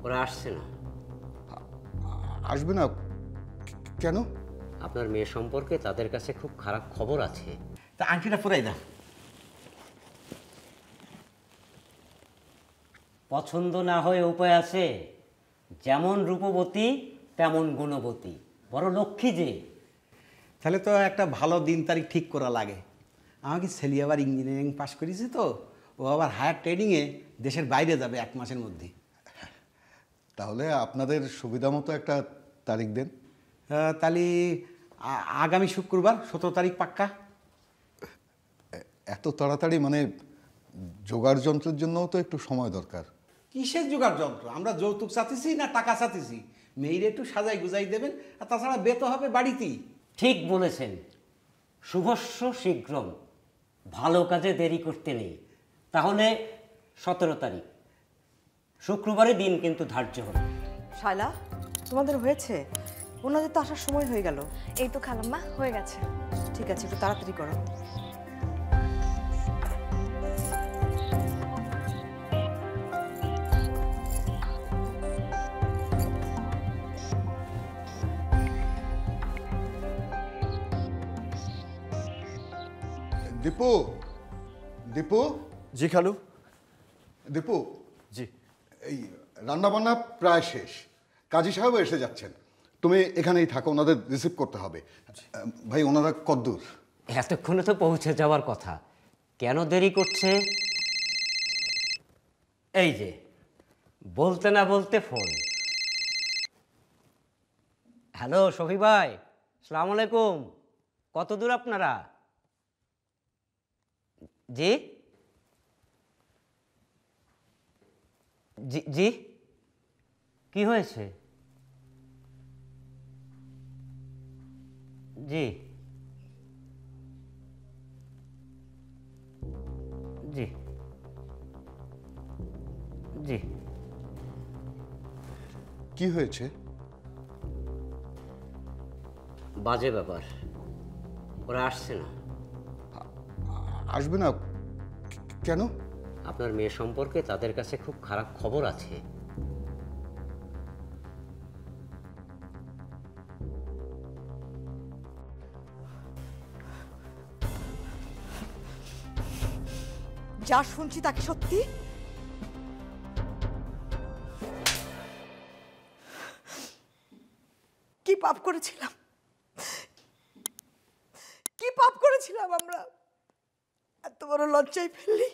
ওরা আসছে না। আসবে না কেন? আপনার মেয়ে সম্পর্কে তাদের কাছে খুব খারাপ খবর আছে। তা আংটিটা পরাই দাও। পছন্দ না হয়ে উপায় আছে? যেমন রূপবতী তেমন গুণবতী, বড় লক্ষ্মী যে। তাহলে তো একটা ভালো দিন তারিখ ঠিক করা লাগে। আমাকে ছেলে আবার ইঞ্জিনিয়ারিং পাস করেছে তো, ও আবার হায়ার ট্রেনিংয়ে দেশের বাইরে যাবে 1 মাসের মধ্যে। তাহলে আপনাদের সুবিধা মতো একটা তারিখ দেন। তাহলে আগামী শুক্রবার 17 তারিখ পাক্কা। এত তাড়াতাড়ি? মানে জোগাড় যন্ত্রের জন্যও তো একটু সময় দরকার। কিসের জোগাড় যন্ত্র? আমরা যৌতুক চাচ্ছি না টাকা চাচ্ছি? মেয়ের একটু সাজাই গুজাই দেবেন, আর তাছাড়া বেতো হবে বাড়িতেই। ঠিক বলেছেন, শুভস্য শীঘ্রম, ভালো কাজে দেরি করতে নেই। তাহলে 17 তারিখ শুক্রবারে দিন কিন্তু ধার্য হল। শায়লা, তোমাদের হয়েছে? ওনাদের তো আসার সময় হয়ে গেল। এই তো খালাম্মা, হয়ে গেছে। ঠিক আছে, একটু তাড়াতাড়ি করো। দীপু, দীপু। জি খালু। দীপু, জি। এই রান্নাবান্না প্রায় শেষ, কাজী সাহেব এসে যাচ্ছেন। তুমি এখানেই থাকো, ওনাদের রিসিভ করতে হবে। ভাই, ওনারা কদ্দূর? এতক্ষণে তো পৌঁছে যাওয়ার কথা, কেন দেরি করছে? এই যে বলতে না বলতে ফোন। হ্যালো শফি ভাই, আসসালামু আলাইকুম। কত দূর আপনারা? জি জি জি, কি হয়েছে? জি জি জি। কি হয়েছে? বাজে ব্যাপার, ওরা আসছে না। আসবে না কেন? আপনার মেয়ে সম্পর্কে তাদের কাছে খুব খারাপ খবর আছে। যা শুনছি তা কি সত্যি? কি পাপ করেছিলাম, কি পাপ করেছিলাম আমরা? এত বড় লজ্জায় ফেললি।